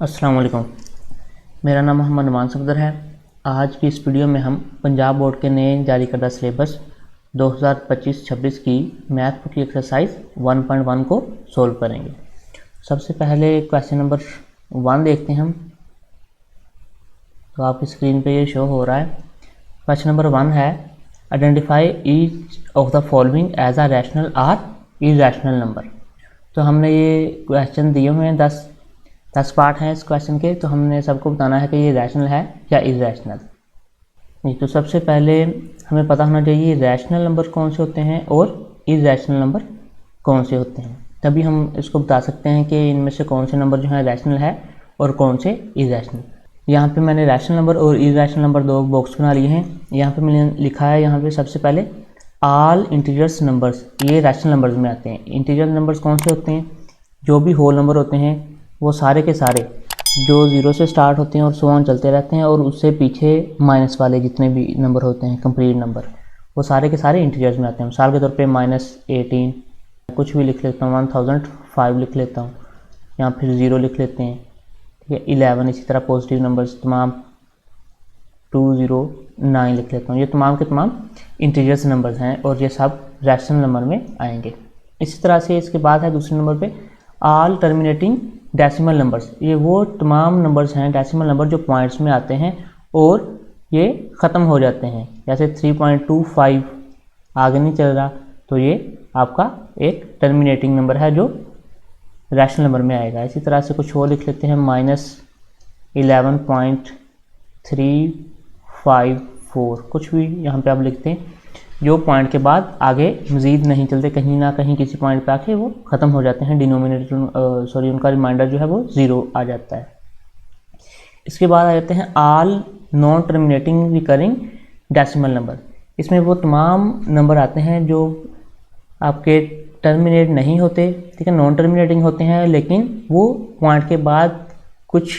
अस्सलाम वालेकुम। मेरा नाम मोहम्मद नुमान सफदर है। आज की इस वीडियो में हम पंजाब बोर्ड के नए जारी करदा सिलेबस 2025-26 की मैथ बुक की एक्सरसाइज 1.1 को सोल्व करेंगे। सबसे पहले क्वेश्चन नंबर 1 देखते हैं हम। तो आपकी स्क्रीन पे ये शो हो रहा है। क्वेश्चन नंबर 1 है, identify each of the following as a rational or irrational number. तो हमने ये क्वेश्चन दिए हुए हैं 10 पार्ट हैं इस क्वेश्चन के, तो हमने सबको बताना है कि ये रैशनल है या इरेशनल। तो सबसे पहले हमें पता होना चाहिए रैशनल नंबर कौन से होते हैं और इरेशनल नंबर कौन से होते हैं, तभी हम इसको बता सकते हैं कि इनमें से कौन से नंबर जो है रैशनल है और कौन से इरेशनल। यहाँ पे मैंने रैशनल नंबर और इरेशनल नंबर दो बॉक्स बना लिए हैं। यहाँ पे मैंने लिखा है, यहाँ पे सबसे पहले ऑल इंटीजर्स नंबर्स, ये रैशनल नंबर्स में आते हैं। इंटीजर नंबर्स कौन से होते हैं? जो भी होल नंबर होते हैं वो सारे के सारे जो 0 से स्टार्ट होते हैं और सो ऑन चलते रहते हैं, और उससे पीछे माइनस वाले जितने भी नंबर होते हैं कंप्लीट नंबर, वो सारे के सारे इंटीजर्स में आते हैं। मिसाल के तौर पे -18 कुछ भी लिख लेता हूँ, 1005 लिख लेता हूँ, यहाँ फिर 0 लिख लेते हैं, ठीक है। 11 इसी तरह पॉजिटिव नंबर्स तमाम 209 लिख लेता हूँ। ये तमाम के तमाम इंटीजर्स नंबर्स हैं और ये सब रैशनल नंबर में आएंगे। इसी तरह से इसके बाद है दूसरे नंबर पे ऑल टर्मिनेटिंग डेसिमल नंबर्स। ये वो तमाम नंबर्स हैं डेसिमल नंबर जो पॉइंट्स में आते हैं और ये ख़त्म हो जाते हैं। जैसे 3.25 आगे नहीं चल रहा, तो ये आपका एक टर्मिनेटिंग नंबर है जो रैशनल नंबर में आएगा। इसी तरह से कुछ और लिख लेते हैं, -11.354 कुछ भी यहाँ पे आप लिखते हैं जो पॉइंट के बाद आगे मज़ीद नहीं चलते, कहीं ना कहीं किसी पॉइंट पे आके वो ख़त्म हो जाते हैं। डिनोमिनेटर उनका रिमाइंडर जो है वो 0 आ जाता है। इसके बाद आ जाते हैं all non terminating recurring decimal number. इसमें वो तमाम नंबर आते हैं जो आपके टर्मिनेट नहीं होते, ठीक है, नॉन टर्मिनेटिंग होते हैं, लेकिन वो पॉइंट के बाद कुछ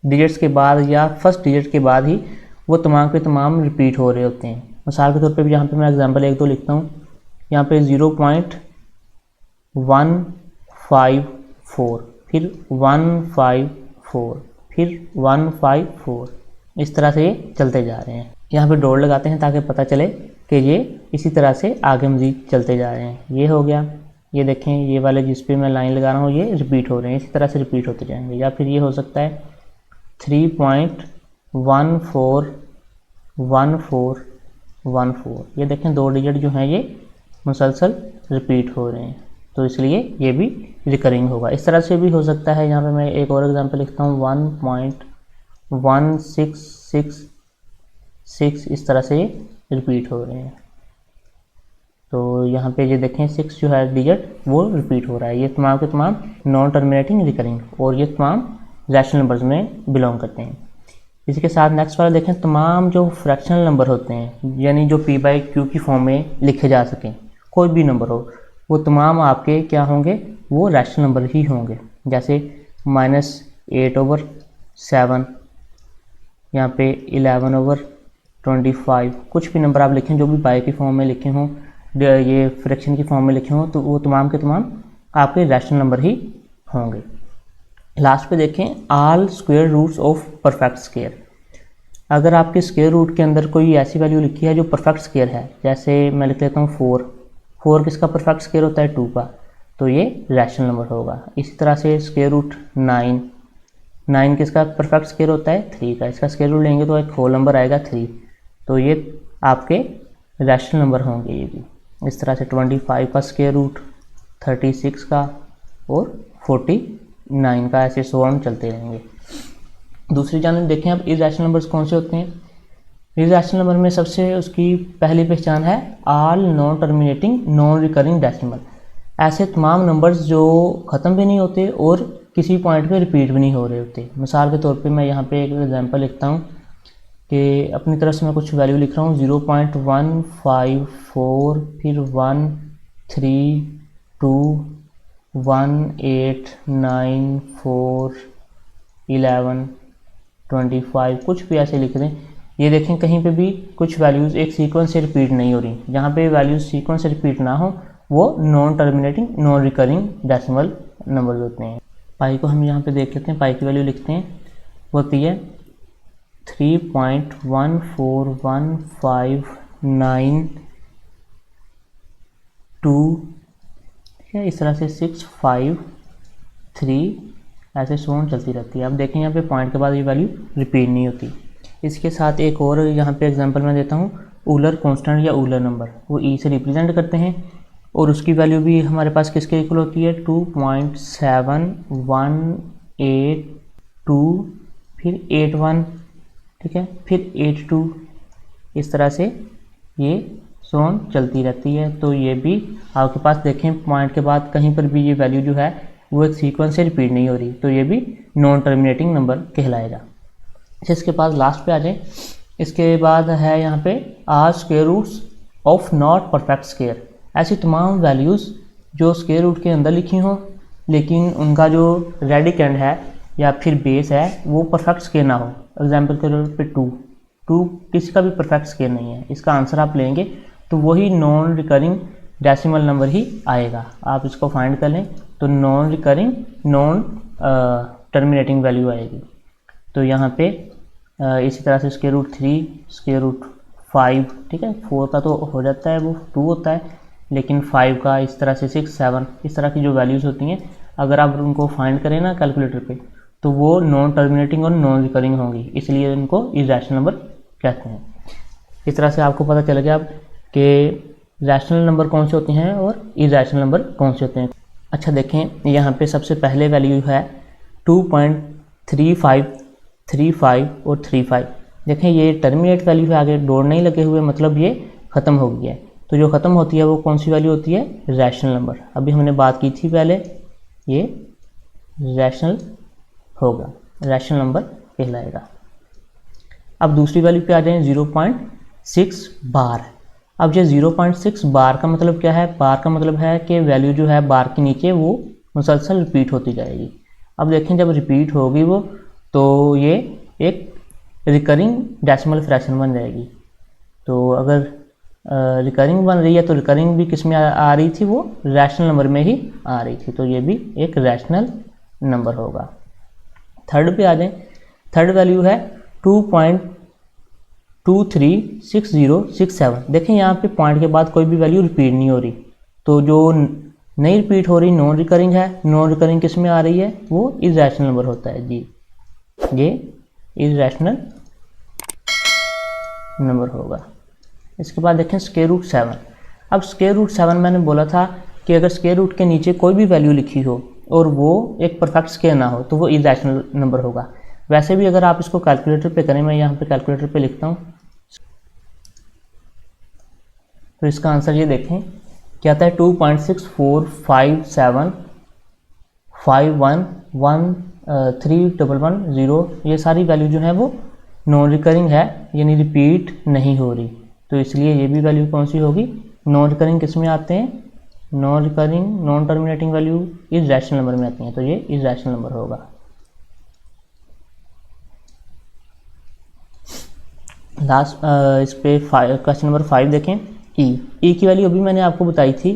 डिजिट्स के बाद या फर्स्ट डिजिट के बाद ही वो तमाम के तमाम रिपीट हो रहे होते हैं। मिसाल के तौर पे यहाँ पे मैं एग्जांपल 1-2 लिखता हूँ। यहाँ पे 0.154 फिर 154 फिर 154, इस तरह से ये चलते जा रहे हैं। यहाँ पे डॉट लगाते हैं ताकि पता चले कि ये इसी तरह से आगे मज़ीद चलते जा रहे हैं। ये हो गया, ये देखें, ये वाले जिस पे मैं लाइन लगा रहा हूँ ये रिपीट हो रहे हैं, इसी तरह से रिपीट होते जाएंगे। या फिर ये हो सकता है 3.1414, ये देखें 2 डिजिट जो हैं ये मुसलसल रिपीट हो रहे हैं, तो इसलिए ये भी रिकरिंग होगा। इस तरह से भी हो सकता है। यहाँ पे मैं एक और एग्जांपल लिखता हूँ, 1.1666, इस तरह से ये रिपीट हो रहे हैं। तो यहाँ पे ये देखें 6 जो है डिजिट वो रिपीट हो रहा है। ये तमाम के तमाम नॉन टर्मिनेटिंग रिकरिंग और ये तमाम रैशनल नंबर्स में बिलोंग करते हैं। इसी के साथ नेक्स्ट वाला देखें, तमाम जो फ्रैक्शनल नंबर होते हैं, यानी जो P/Q की फॉर्म में लिखे जा सकें, कोई भी नंबर हो, वो तमाम आपके क्या होंगे, वो रैशनल नंबर ही होंगे। जैसे -8/7, यहाँ पे 11/25, कुछ भी नंबर आप लिखें जो भी बाई की फॉर्म में लिखे हों, ये फ्रैक्शन की फॉर्म में लिखे हों, तो वो तमाम के तमाम आपके रैशनल नंबर ही होंगे। लास्ट पे देखें all square roots of perfect square. अगर आपके स्क्वायर रूट के अंदर कोई ऐसी वैल्यू लिखी है जो परफेक्ट स्क्वायर है, जैसे मैं लिख लेता हूँ 4 किसका परफेक्ट स्क्वायर होता है? 2 का, तो ये रैशनल नंबर होगा। इसी तरह से स्क्वायर रूट 9 किसका परफेक्ट स्क्वायर होता है? 3 का, इसका स्क्वायर रूट लेंगे तो एक होल नंबर आएगा 3, तो ये आपके रैशनल नंबर होंगे ये भी। इस तरह से 25 का स्क्वायर रूट, 36 का और 49 का, ऐसे सो ऑन चलते रहेंगे। दूसरी जानब देखें अब इरेशनल नंबर्स कौन से होते हैं। इरेशनल नंबर में सबसे उसकी पहली पहचान है all non terminating non recurring decimal. ऐसे तमाम नंबर्स जो ख़त्म भी नहीं होते और किसी पॉइंट पे रिपीट भी नहीं हो रहे होते। मिसाल के तौर पे मैं यहाँ पे एक एग्जांपल लिखता हूँ कि अपनी तरफ से मैं कुछ वैल्यू लिख रहा हूँ, 0.154 फिर 132 1894 11 25, कुछ भी ऐसे लिख दें। ये देखें कहीं पे भी कुछ वैल्यूज़ एक सीक्वेंस से रिपीट नहीं हो रही। जहाँ पे वैल्यूज़ सीक्वेंस से रिपीट ना हो वो non terminating non recurring decimal numbers होते हैं। पाई को हम यहाँ पे देख लेते हैं, पाई की वैल्यू लिखते हैं होती है 3.14159 2, ठीक है, इस तरह से 6 5 3 ऐसे सोन चलती रहती है। अब देखें यहाँ पे पॉइंट के बाद ये वैल्यू रिपीट नहीं होती। इसके साथ एक और यहाँ पे एग्जांपल मैं देता हूँ, ऊलर कांस्टेंट या ऊलर नंबर, वो ई से रिप्रेजेंट करते हैं और उसकी वैल्यू भी हमारे पास किसके इक्वल होती है 2.7182 फिर 81, ठीक है, फिर 82, इस तरह से ये सोन चलती रहती है। तो ये भी आपके पास देखें पॉइंट के बाद कहीं पर भी ये वैल्यू जो है वो एक सीक्वेंस से रिपीट नहीं हो रही, तो ये भी नॉन टर्मिनेटिंग नंबर कहलाएगा। इसके पास लास्ट पे आ जाए, इसके बाद है यहाँ पे are square roots of not perfect square. ऐसी तमाम वैल्यूज़ जो स्क्वायर रूट के अंदर लिखी हों लेकिन उनका जो रेडिकेंड है या फिर बेस है वो परफेक्ट स्क्वायर ना हो। एग्जाम्पल के तौर पे 2 किसी का भी परफेक्ट स्क्वायर नहीं है, इसका आंसर आप लेंगे तो वही नॉन रिकरिंग डेसिमल नंबर ही आएगा। आप इसको फाइंड कर लें तो non recurring non terminating value आएगी। तो यहाँ पे इसी तरह से स्क्वायर रूट 3, स्क्वायर रूट 5, ठीक है, 4 का तो हो जाता है वो 2 होता है, लेकिन 5 का इस तरह से 6 7 इस तरह की जो वैल्यूज़ होती हैं अगर आप उनको फाइंड करें ना कैलकुलेटर पे तो वो नॉन टर्मिनेटिंग और नॉन रिकरिंग होंगी, इसलिए इनको इरेशनल नंबर कहते हैं। इस तरह से आपको पता चल गया कि रैशनल नंबर कौन से होते हैं और इरेशनल नंबर कौन से होते हैं। अच्छा देखें यहाँ पे सबसे पहले वैल्यू है 2.3535 और 35। देखें ये टर्मिनेट वैल्यू है, आगे डॉट नहीं लगे हुए, मतलब ये ख़त्म हो गई है। तो जो ख़त्म होती है वो कौन सी वैल्यू होती है, रैशनल नंबर। अभी हमने बात की थी पहले, ये रैशनल होगा, रैशनल नंबर कहलाएगा। अब दूसरी वैल्यू पे आ जाए 0.6 बार। अब ये 0.6 बार का मतलब क्या है, बार का मतलब है कि वैल्यू जो है बार के नीचे वो मुसलसल रिपीट होती जाएगी। अब देखें जब रिपीट होगी वो तो ये एक रिकरिंग डेसिमल फ्रैक्शन बन जाएगी। तो अगर रिकरिंग बन रही है तो रिकरिंग भी किस में आ रही थी, वो रैशनल नंबर में ही आ रही थी, तो ये भी एक रैशनल नंबर होगा। थर्ड पे आ जाए, थर्ड वैल्यू है 2.236067। देखें यहाँ पे पॉइंट के बाद कोई भी वैल्यू रिपीट नहीं हो रही, तो जो नहीं रिपीट हो रही नॉन रिकरिंग है। नॉन रिकरिंग किस में आ रही है, वो इरेशनल नंबर होता है जी, ये इरेशनल नंबर होगा। इसके बाद देखें स्क्वायर रूट 7। अब स्क्वायर रूट 7 मैंने बोला था कि अगर स्क्वायर रूट के नीचे कोई भी वैल्यू लिखी हो और वो एक परफेक्ट स्क्वायर ना हो तो वो इरेशनल नंबर होगा। वैसे भी अगर आप इसको कैलकुलेटर पे करें, मैं यहाँ पे कैलकुलेटर पे लिखता हूँ, तो इसका आंसर ये देखें क्या आता है 2.645751131110। ये सारी वैल्यू जो है वो नॉन रिकरिंग है, यानी रिपीट नहीं हो रही, तो इसलिए ये भी वैल्यू कौन सी होगी, नॉन रिकरिंग किस में आते हैं, non recurring non terminating value irrational number में आती हैं, तो ये इरेशनल नंबर होगा। लास्ट इस पे क्वेश्चन नंबर 5 देखें, ई की वैल्यू अभी मैंने आपको बताई थी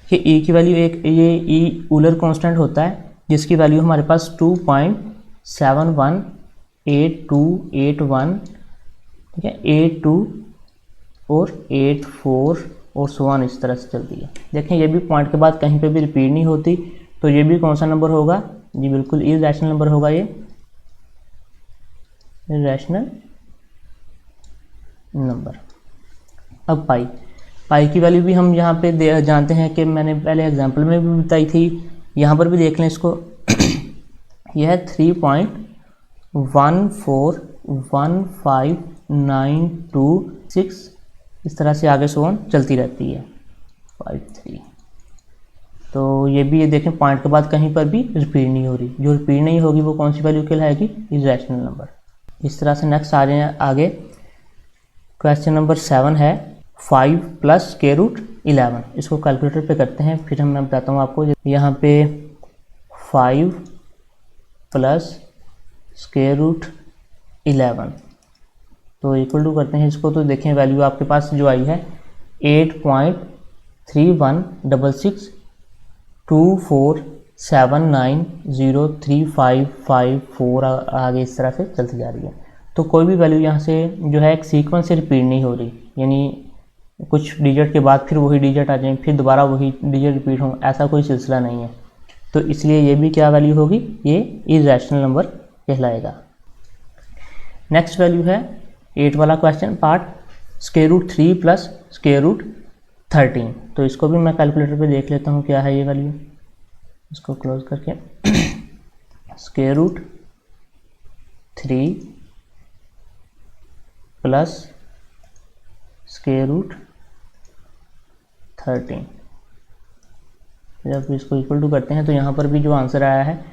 कि ई की वैल्यू एक ये ई ऊलर कांस्टेंट होता है जिसकी वैल्यू हमारे पास 2.718281, ठीक है, 82 और 84 और सो ऑन इस तरह से चलती है। देखें ये भी पॉइंट के बाद कहीं पे भी रिपीट नहीं होती, तो ये भी कौन सा नंबर होगा जी, बिल्कुल इरेशनल नंबर होगा, ये इरेशनल नंबर। अब पाई की वैल्यू भी हम यहाँ पे जानते हैं कि मैंने पहले एग्जांपल में भी बताई थी, यहाँ पर भी देख लें इसको। यह है 3.1415926, इस तरह से आगे सोन चलती रहती है 53। तो ये भी ये देखें पॉइंट के बाद कहीं पर भी रिपीट नहीं हो रही, जो रिपीट नहीं होगी वो कौन सी वैल्यू कहलाएगी, इरेशनल नंबर। इस तरह से नेक्स्ट आ जाए आगे, क्वेश्चन नंबर 7 है 5 प्लस स्क्वायर रूट 11। इसको कैलकुलेटर पे करते हैं, फिर मैं बताता हूँ आपको। यहाँ पे 5 प्लस स्क्वायर रूट 11 तो इक्वल टू करते हैं इसको, तो देखें वैल्यू आपके पास जो आई है 8.316624 790355 आगे इस तरह से चलती जा रही है। तो कोई भी वैल्यू यहाँ से जो है एक सीक्वेंस से रिपीट नहीं हो रही, यानी कुछ डिजिट के बाद फिर वही डिजिट आ जाए, फिर दोबारा वही डिजिट रिपीट हो, ऐसा कोई सिलसिला नहीं है। तो इसलिए ये भी क्या वैल्यू होगी, ये इरेशनल नंबर कहलाएगा। नेक्स्ट वैल्यू है 8 वाला क्वेश्चन पार्ट, √3 प्लस √13। तो इसको भी मैं कैलकुलेटर पे देख लेता हूँ क्या है ये वैल्यू। इसको क्लोज करके √3 प्लस √13, जब इसको इक्वल टू करते हैं तो यहाँ पर भी जो आंसर आया है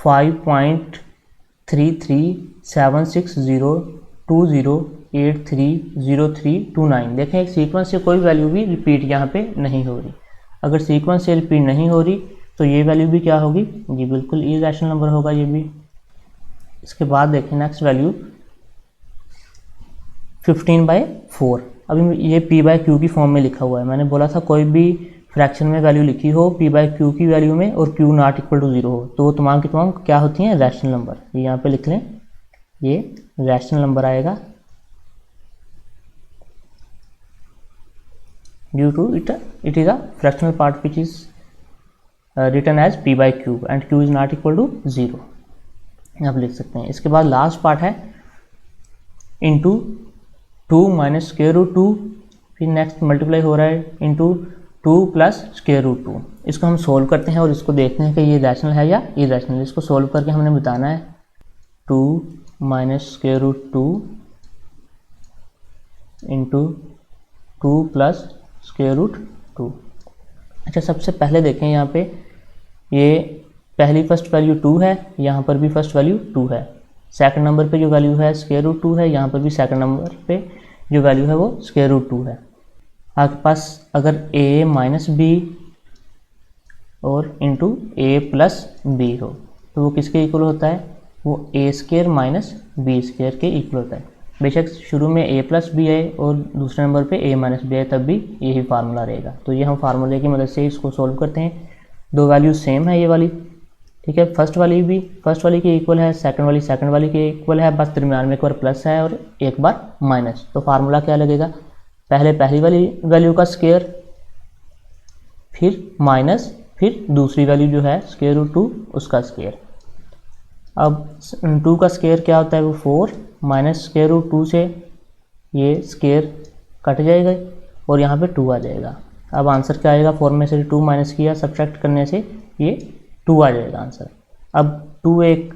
5.33760208303029। देखें एक सीक्वेंस से कोई वैल्यू भी रिपीट यहाँ पे नहीं हो रही। अगर सीक्वेंस से रिपीट नहीं हो रही तो ये वैल्यू भी क्या होगी जी, बिल्कुल इरेशनल नंबर होगा ये भी। इसके बाद देखें नेक्स्ट वैल्यू 15/4। अभी ये p/q की फॉर्म में लिखा हुआ है। मैंने बोला था कोई भी फ्रैक्शन में वैल्यू लिखी हो p/q की वैल्यू में और q ≠ = 0 हो तो वो तमाम की तमाम क्या होती हैं, रैशनल नंबर। ये यहाँ पे लिख लें, ये रैशनल नंबर आएगा due to it is a fractional part which is written as p/q and q ≠ = 0, आप लिख सकते हैं। इसके बाद लास्ट पार्ट है इंटू 2 माइनस √2, फिर नेक्स्ट मल्टीप्लाई हो रहा है इंटू 2 प्लस √2। इसको हम सोल्व करते हैं और इसको देखते हैं कि ये रैशनल है या इरेशनल। इसको सोल्व करके हमने बताना है 2 माइनस √2 इंटू 2 प्लस √2। अच्छा, सबसे पहले देखें यहाँ पे ये पहली फर्स्ट वैल्यू 2 है, यहाँ पर भी फर्स्ट वैल्यू 2 है। सेकंड नंबर पे जो वैल्यू है √2 है, यहाँ पर भी सेकंड नंबर पे जो वैल्यू है वो √2 है। आपके पास अगर a माइनस b और इंटू a प्लस b हो तो वो किसके इक्वल होता है, वो a² माइनस b² के इक्वल होता है। बेशक शुरू में a प्लस b आए और दूसरे नंबर पे a माइनस b आए तब भी यही फार्मूला रहेगा। तो ये हम फार्मूले की मदद से इसको सॉल्व करते हैं। दो वैल्यू सेम है ये वाली, ठीक है। फर्स्ट वाली भी फर्स्ट वाली के इक्वल है, सेकंड वाली सेकंड वाली के इक्वल है, बस दरमियान में एक बार प्लस है और एक बार माइनस। तो फार्मूला क्या लगेगा, पहले पहली वाली वैल्यू का स्क्वायर, फिर माइनस, फिर दूसरी वैल्यू जो है √2 उसका स्क्वायर। अब 2 का स्क्वायर क्या होता है, वो 4 माइनस √2 से ये स्क्वायर कट जाएगा और यहाँ पे 2 आ जाएगा। अब आंसर क्या आएगा, 4 में से 2 माइनस किया, सब्ट्रैक्ट करने से ये 2 आ जाएगा आंसर। अब 2 एक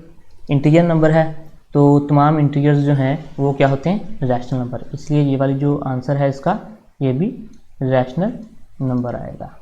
इंटीजर नंबर है तो तमाम इंटीजर्स जो हैं वो क्या होते हैं, रैशनल नंबर। इसलिए ये वाली जो आंसर है इसका ये भी रैशनल नंबर आएगा।